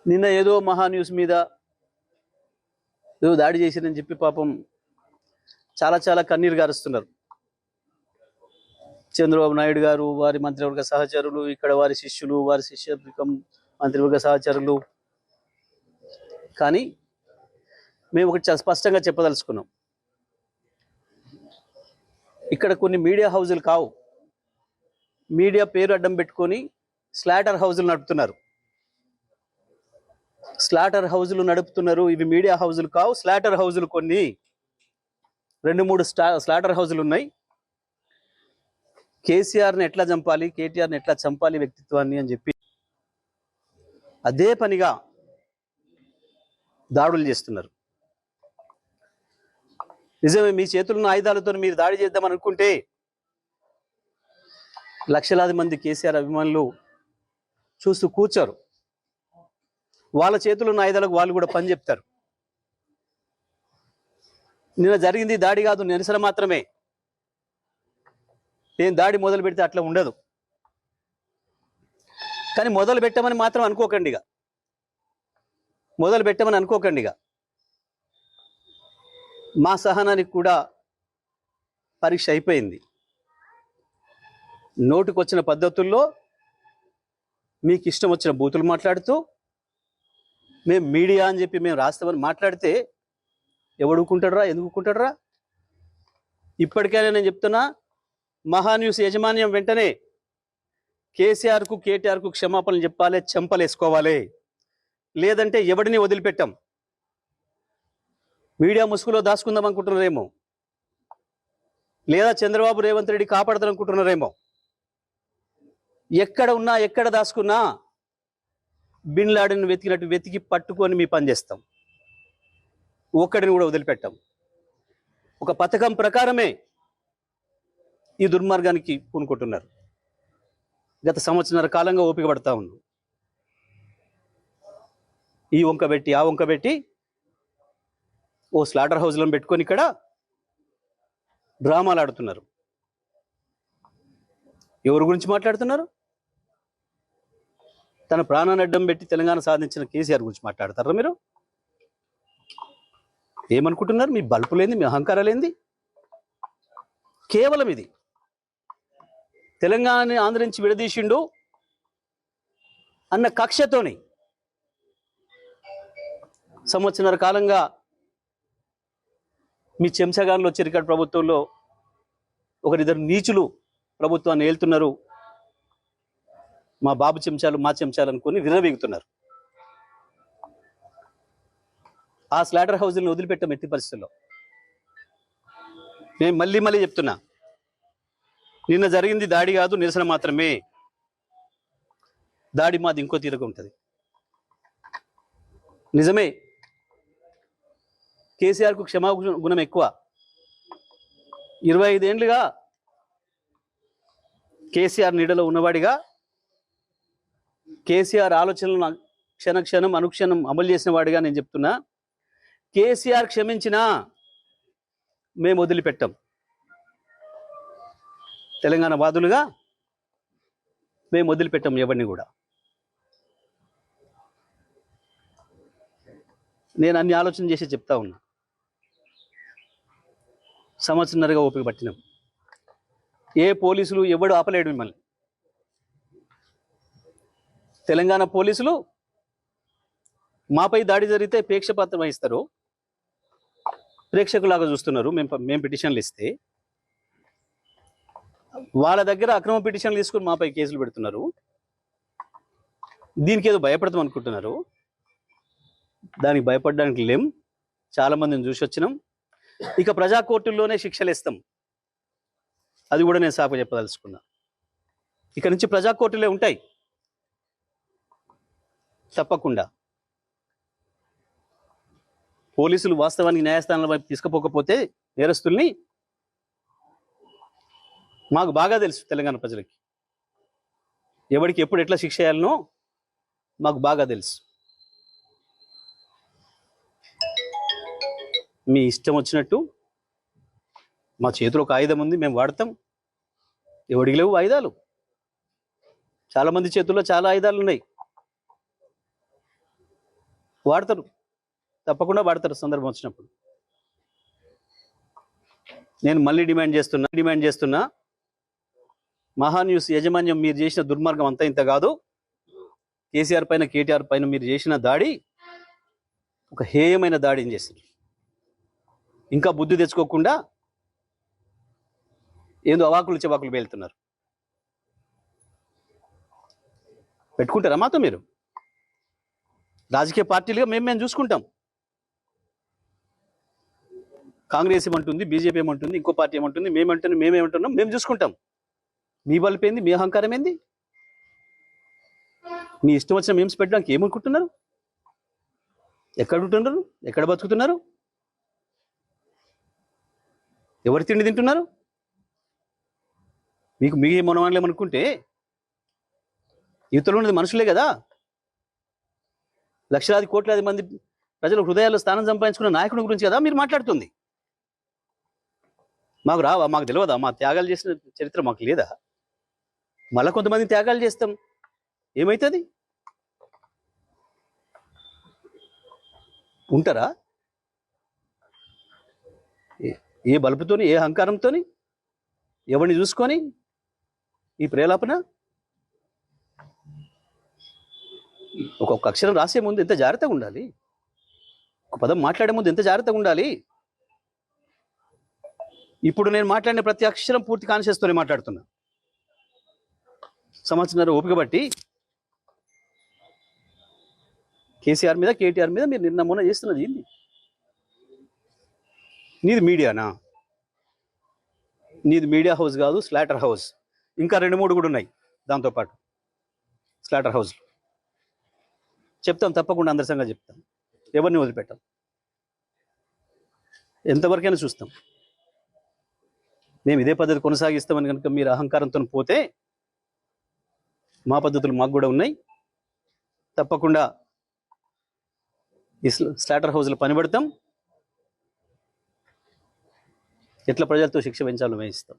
నిన్న ఏదో మహా న్యూస్ మీద ఏదో దాడి చేసిరని చెప్పి పాపం చాలా చాలా కన్నీరు గారుస్తున్నారు. చంద్రబాబు నాయుడు గారు, వారి మంత్రివర్గ సహచరులు, ఇక్కడ వారి శిష్యులు, వారి శిష్యవర్గం మంత్రివర్గ సహచరులు. కానీ మేము ఒకటి చాలా స్పష్టంగా చెప్పదలుచుకున్నాం. ఇక్కడ కొన్ని మీడియా హౌజులు కావు, మీడియా పేరు అడ్డం పెట్టుకొని స్లాటర్ హౌజులు నడుపుతున్నారు. స్లాటర్ హౌజులు నడుపుతున్నారు. ఇవి మీడియా హౌజులు కావు, స్లాటర్ హౌజులు. కొన్ని 2-3 స్లాటర్ హౌజులు ఉన్నాయి. కేసీఆర్ని ఎట్లా చంపాలి, కేటీఆర్ని ఎట్లా చంపాలి వ్యక్తిత్వాన్ని అని చెప్పి అదే పనిగా దాడులు చేస్తున్నారు. నిజమే, మీ చేతుల్లో ఆయుధాలతో మీరు దాడి చేద్దామని అనుకుంటే లక్షలాది మంది కేసీఆర్ అభిమానులు చూస్తూ కూర్చోరు. వాళ్ళ చేతుల్లో ఉన్న ఆయుధాలకు వాళ్ళు కూడా పని చెప్తారు. నిన్న జరిగింది దాడి కాదు, నిరసన మాత్రమే. నేను దాడి మొదలు పెడితే అట్లా ఉండదు. కానీ మొదలు పెట్టమని మాత్రం అనుకోకండిగా, మొదలు పెట్టమని అనుకోకండిగా. మా సహనానికి కూడా పరీక్ష అయిపోయింది. నోటికొచ్చిన పద్ధతుల్లో మీకు ఇష్టం వచ్చిన బూతులు మాట్లాడుతూ మేము మీడియా అని చెప్పి మేము రాస్తామని మాట్లాడితే ఎవడుకుంటాడురా, ఎందుకుంటాడురా? ఇప్పటికైనా నేను చెప్తున్నా, మహాన్యూస్ యాజమాన్యం వెంటనే కేసీఆర్కు కేటీఆర్కు క్షమాపణలు చెప్పాలి, చెంపలేసుకోవాలి. లేదంటే ఎవడిని వదిలిపెట్టాం. మీడియా ముసుగులో దాచుకుందాం అనుకుంటున్నారేమో, లేదా చంద్రబాబు రేవంత్ రెడ్డి కాపాడతారు అనుకుంటున్నారేమో. ఎక్కడ ఉన్నా, ఎక్కడ దాచుకున్నా బిన్ లాడెన్ వెతికినట్టు వెతికి పట్టుకొని మీ పని చేస్తాం. ఒక్కడిని కూడా వదిలిపెట్టాం. ఒక పథకం ప్రకారమే ఈ దుర్మార్గానికి పూనుకుంటున్నారు. గత సంవత్సరాల కాలంగా ఓపిక పడతా ఉన్నాం. ఈ వంక పెట్టి ఆ వంక పెట్టి ఓ స్లాటర్ హౌస్లను పెట్టుకొని ఇక్కడ డ్రామాలు ఆడుతున్నారు. ఎవరి గురించి మాట్లాడుతున్నారు? తన ప్రాణాన్ని అడ్డం పెట్టి తెలంగాణ సాధించిన కేసీఆర్ గురించి మాట్లాడతారా మీరు? ఏమనుకుంటున్నారు? మీ బల్పు లేని, మీ అహంకారం లేనిది. కేవలం ఇది తెలంగాణని ఆంధ్ర నుంచి విడదీసిండు అన్న కక్షతోని సంవత్సరాల కాలంగా మీ చెంచగాన్లు వచ్చారు. ఇక్కడ ప్రభుత్వంలో ఒకరిద్దరు నీచులు ప్రభుత్వాన్ని ఏలుతున్నారు. మా బాబు చెంచాలు, మా చెంచాలు అనుకుని విర్రవీగుతున్నారు. ఆ స్లాటర్ హౌస్ని వదిలిపెట్టాం ఎట్టి పరిస్థితుల్లో. నేను మళ్ళీ మళ్ళీ చెప్తున్నా, నిన్న జరిగింది దాడి కాదు, నిరసన మాత్రమే. దాడి మాది ఇంకో తీరుగా ఉంటుంది. నిజమే, కేసీఆర్కు క్షమాగుణం ఎక్కువ. 25 ఏళ్ళుగా కేసీఆర్ నీడలో ఉన్నవాడిగా, కేసీఆర్ ఆలోచనలను క్షణక్షణం అనుక్షణం అమలు చేసిన వాడిగా నేను చెప్తున్నా, కేసీఆర్ క్షమించినా మేము వదిలిపెట్టాం. తెలంగాణ వాదులుగా మేము వదిలిపెట్టాం ఎవరిని కూడా. నేను అన్ని ఆలోచన చేసి చెప్తా ఉన్నా. సంవత్సరంన్నరగా ఓపిక పట్టినాం. ఏ పోలీసులు ఎవడు ఆపలేడు మిమ్మల్ని. తెలంగాణ పోలీసులు మాపై దాడి జరిగితే ప్రేక్షపాత్రం వహిస్తారు, ప్రేక్షకులాగా చూస్తున్నారు. మేము పిటిషన్లు ఇస్తే వాళ్ళ దగ్గర అక్రమ పిటిషన్లు తీసుకుని మాపై కేసులు పెడుతున్నారు. దీనికి ఏదో భయపడతాం అనుకుంటున్నారు. దానికి భయపడడానికి లేం. చాలా మందిని చూసి వచ్చినాం. ఇక ప్రజా కోర్టుల్లోనే శిక్షలు ఇస్తాం. అది కూడా నేను సాకు చెప్పదలుచుకున్నా. ఇక నుంచి ప్రజా కోర్టులే ఉంటాయి తప్పకుండా. పోలీసులు వాస్తవానికి న్యాయస్థానాల వైపు తీసుకుపోకపోతే నేరస్తుల్ని మాకు బాగా తెలుసు. తెలంగాణ ప్రజలకి ఎవరికి ఎప్పుడు ఎట్లా శిక్ష చేయాలనో మాకు బాగా తెలుసు. మీ ఇష్టం వచ్చినట్టు, మా చేతిలో ఒక ఆయుధం ఉంది, మేము వాడతాం. ఎవడికి లేవు ఆయుధాలు? చాలామంది చేతుల్లో చాలా ఆయుధాలు ఉన్నాయి. వాడతారు, తప్పకుండా వాడతారు సందర్భం వచ్చినప్పుడు. నేను మళ్ళీ డిమాండ్ చేస్తున్నా మహాన్యూస్ యాజమాన్యం మీరు చేసిన దుర్మార్గం అంతా ఇంత కాదు. కేసీఆర్ పైన కేటీఆర్ పైన మీరు చేసిన దాడి ఒక హేయమైన దాడిని చేశారు. ఇంకా బుద్ధి తెచ్చుకోకుండా ఏందో అవాకులు చెవాకులు పేలుతున్నారు. పెట్టుకుంటారా మాతో మీరు? రాజకీయ పార్టీలుగా మేము చూసుకుంటాం. కాంగ్రెస్ ఏమంటుంది, బీజేపీ ఏమంటుంది, ఇంకో పార్టీ ఏమంటుంది, మేమేమంటున్నాం, మేము చూసుకుంటాం. మీ బలుపు ఏంది, మీ అహంకారం ఏంది? మీ ఇష్టం వచ్చిన మేమ్స్ పెట్టడానికి ఏమనుకుంటున్నారు? ఎక్కడ ఉంటున్నారు? ఎక్కడ బతుకుతున్నారు? ఎవరి తిండి తింటున్నారు? మీకు మీ మనవాళ్ళేమనుకుంటే యువతలో ఉన్నది మనుషులే కదా. లక్షలాది కోట్లాది మంది ప్రజల హృదయాల్లో స్థానం సంపాదించుకున్న నాయకుడి గురించి కదా మీరు మాట్లాడుతుంది. మాకు రావా? మాకు తెలియదా? మా త్యాగాలు చేసిన చరిత్ర మాకు లేదా? మళ్ళా కొంతమంది త్యాగాలు చేస్తాం, ఏమవుతుంది? ఉంటారా? ఏ బలుపుతోని, ఏ అహంకారంతోని, ఎవరిని చూసుకొని ఈ ప్రేలాపన? ఒక్కొక్క అక్షరం రాసే ముందు ఎంత జాగ్రత్తగా ఉండాలి, ఒక పదం మాట్లాడే ముందు ఎంత జాగ్రత్తగా ఉండాలి. ఇప్పుడు నేను మాట్లాడిన ప్రతి అక్షరం పూర్తి కాన్షియస్తోనే మాట్లాడుతున్నా. సంవత్సరం ఓపిక బట్టి కేసీఆర్ మీద, కేటీఆర్ మీద మీరు నిన్న మొన్న చేస్తున్నది ఏంది? నీది మీడియానా? నీది మీడియా హౌస్ కాదు, స్లాటర్ హౌస్. ఇంకా 2-3 కూడా ఉన్నాయి దాంతోపాటు స్లాటర్ హౌస్లు. చెప్తాం, తప్పకుండా అందరి సంగతి చెప్తాం. ఎవరిని వదిలిపెట్టాం, ఎంతవరకైనా చూస్తాం. మేము ఇదే పద్ధతి కొనసాగిస్తామని కనుక మీరు అహంకారంతో పోతే మా పద్ధతులు మాకు కూడా ఉన్నాయి. తప్పకుండా ఈ స్లాటర్ హౌస్లో పనిపడతాం. ఎట్లా ప్రజలతో శిక్ష పెంచాలో వేయిస్తాం.